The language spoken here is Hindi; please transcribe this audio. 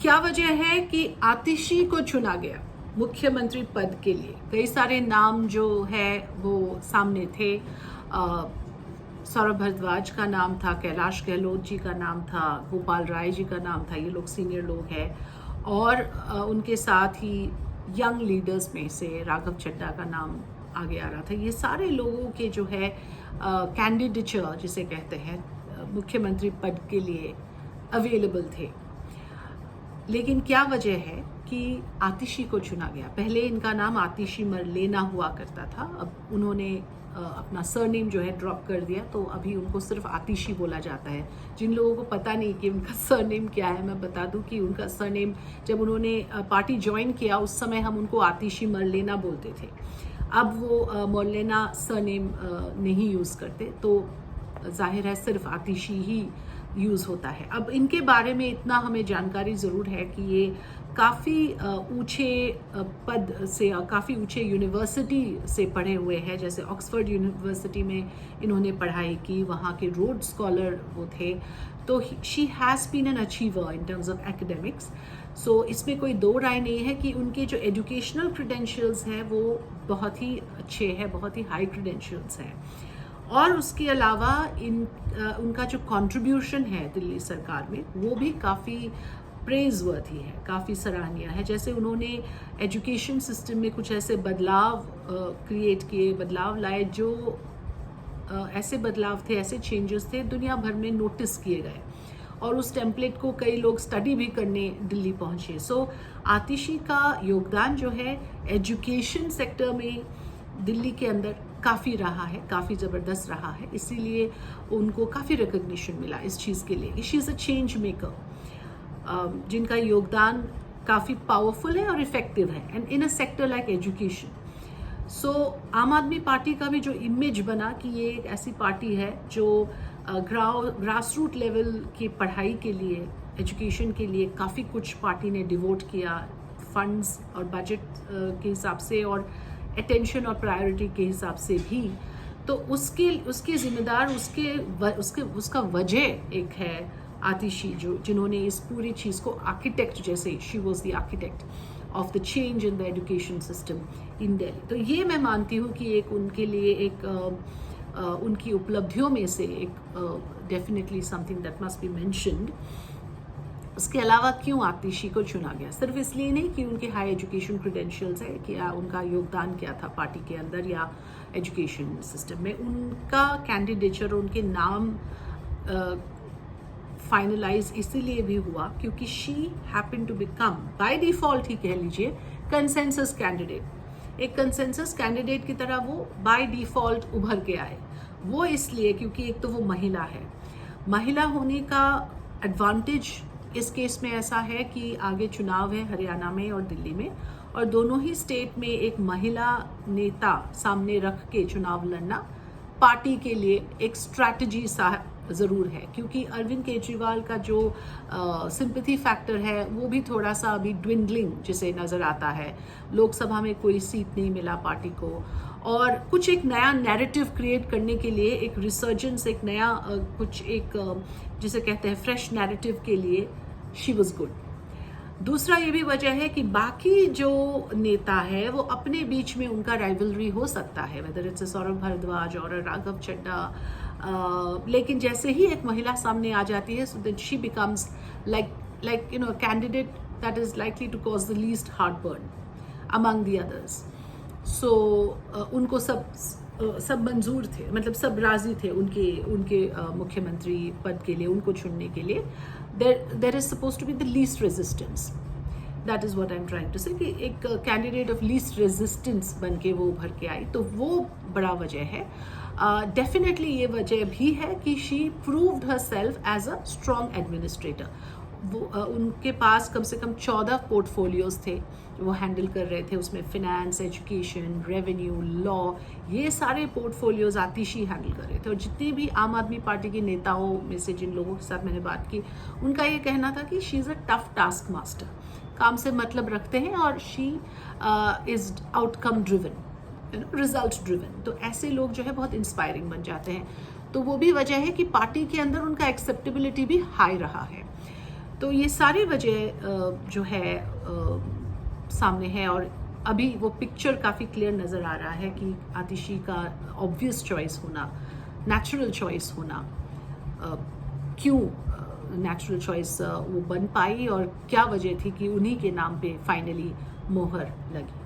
क्या वजह है कि आतिशी को चुना गया मुख्यमंत्री पद के लिए? कई सारे नाम जो है वो सामने थे। सौरभ भारद्वाज का नाम था, कैलाश गहलोत जी का नाम था, गोपाल राय जी का नाम था। ये लोग सीनियर लोग हैं। और उनके साथ ही यंग लीडर्स में से राघव चड्ढा का नाम आगे आ रहा था। ये सारे लोगों के जो है कैंडिडेचर जिसे कहते हैं मुख्यमंत्री पद के लिए अवेलेबल थे। लेकिन क्या वजह है कि आतिशी को चुना गया? पहले इनका नाम आतिशी मरलेना हुआ करता था। अब उन्होंने अपना सरनेम जो है ड्रॉप कर दिया, तो अभी उनको सिर्फ आतिशी बोला जाता है। जिन लोगों को पता नहीं कि उनका सरनेम क्या है, मैं बता दूं कि उनका सरनेम, जब उन्होंने पार्टी ज्वाइन किया उस समय हम उनको आतिशी मरलेना बोलते थे। अब वो मरलेना सरनेम नहीं यूज़ करते, तो जाहिर है सिर्फ आतिशी ही यूज़ होता है। अब इनके बारे में इतना हमें जानकारी ज़रूर है कि ये काफ़ी ऊंचे पद से, काफ़ी ऊंचे यूनिवर्सिटी से पढ़े हुए हैं। जैसे ऑक्सफोर्ड यूनिवर्सिटी में इन्होंने पढ़ाई की, वहाँ के रोड स्कॉलर वो थे। तो she has been an achiever in terms of academics. So इसमें कोई दो राय नहीं है कि उनके जो एजुकेशनल क्रेडेंशियल्स हैं वो बहुत ही अच्छे हैं, बहुत ही हाई क्रेडेंशियल्स हैं। और उसके अलावा उनका जो कंट्रीब्यूशन है दिल्ली सरकार में वो भी काफ़ी प्रेज़वर्थी है, काफ़ी सराहनीय है। जैसे उन्होंने एजुकेशन सिस्टम में कुछ ऐसे बदलाव क्रिएट किए, बदलाव लाए जो ऐसे बदलाव थे, ऐसे चेंजेस थे दुनिया भर में नोटिस किए गए, और उस टेम्पलेट को कई लोग स्टडी भी करने दिल्ली पहुंचे। सो आतिशी का योगदान जो है एजुकेशन सेक्टर में दिल्ली के अंदर काफ़ी रहा है, काफ़ी ज़बरदस्त रहा है। इसीलिए उनको काफ़ी रिकग्निशन मिला इस चीज़ के लिए। She is a change maker, जिनका योगदान काफ़ी पावरफुल है और इफ़ेक्टिव है, and in a sector like education. So Aam Aadmi party का भी जो इमेज बना कि ये एक ऐसी पार्टी है जो ग्रास रूट लेवल की पढ़ाई के लिए, एजुकेशन के लिए काफ़ी कुछ पार्टी ने डिवोट किया, फंड्स और बजट के हिसाब से और अटेंशन और प्रायोरिटी के हिसाब से भी। तो उसके जिम्मेदार उसका वजह एक है आतिशी, जो जिन्होंने इस पूरी चीज़ को आर्किटेक्ट, जैसे she was the architect of the change in the education system in Delhi. तो ये मैं मानती हूँ कि एक उनके लिए एक उनकी उपलब्धियों में से एक definitely something that must be mentioned. उसके अलावा क्यों आतिशी को चुना गया? सिर्फ इसलिए नहीं कि उनके हाई एजुकेशन क्रेडेंशियल्स है, कि उनका योगदान क्या था पार्टी के अंदर या एजुकेशन सिस्टम में। उनका कैंडिडेचर, उनके नाम फाइनलाइज इसीलिए भी हुआ क्योंकि she happen to become by default ही कह लीजिए कंसेंसस कैंडिडेट। एक कंसेंसस कैंडिडेट की तरह वो बाय डिफॉल्ट उभर के आए। वो इसलिए क्योंकि एक तो वो महिला है। महिला होने का एडवांटेज इस केस में ऐसा है कि आगे चुनाव है हरियाणा में और दिल्ली में, और दोनों ही स्टेट में एक महिला नेता सामने रख के चुनाव लड़ना पार्टी के लिए एक स्ट्रैटेजी सा ज़रूर है। क्योंकि अरविंद केजरीवाल का जो सिंपैथी फैक्टर है वो भी थोड़ा सा अभी ड्विंडलिंग जिसे नज़र आता है। लोकसभा में कोई सीट नहीं मिला पार्टी को, और कुछ एक नया नैरेटिव क्रिएट करने के लिए, एक रिसर्जेंस, एक नया कुछ एक जिसे कहते हैं फ्रेश नैरेटिव के लिए शी वॉज गुड। दूसरा ये भी वजह है कि बाकी जो नेता है वो अपने बीच में उनका राइवलरी हो सकता है, वेदर इट्स सौरभ भारद्वाज और राघव चड्ढा, लेकिन जैसे ही एक महिला सामने आ जाती है, so that she becomes like you know candidate that is likely to cause the least heartburn among the others. So उनको सब मंजूर थे, मतलब सब राजी थे उनके मुख्यमंत्री पद के लिए, उनको चुनने के लिए। There is suppose to be the least resistance, that is what I am trying to say, कि एक कैंडिडेट ऑफ लीस्ट रेजिस्टेंस बन के वो उभर के आई, तो वो बड़ा वजह है। डेफिनेटली ये वजह भी है कि she proved herself as a strong administrator. वो उनके पास कम से कम 14 पोर्टफोलियोज थे जो वो हैंडल कर रहे थे। उसमें फिनेंस, एजुकेशन, रेवेन्यू, लॉ, ये सारे पोर्टफोलियोज आतिशी हैंडल कर रहे थे। और जितने भी आम आदमी पार्टी के नेताओं में से जिन लोगों के साथ मैंने बात की, उनका ये कहना था कि she is a tough task master, काम से मतलब रखते हैं, और she is outcome driven, result driven. तो ऐसे लोग जो है बहुत इंस्पायरिंग बन जाते हैं। तो वो भी वजह है कि पार्टी के अंदर उनका एक्सेप्टेबिलिटी भी हाई रहा है। तो ये सारी वजह जो है सामने है, और अभी वो पिक्चर काफ़ी क्लियर नज़र आ रहा है कि आतिशी का ऑब्वियस चॉइस होना, नेचुरल चॉइस होना, क्यों नेचुरल चॉइस वो बन पाई और क्या वजह थी कि उन्हीं के नाम पे फाइनली मोहर लगी।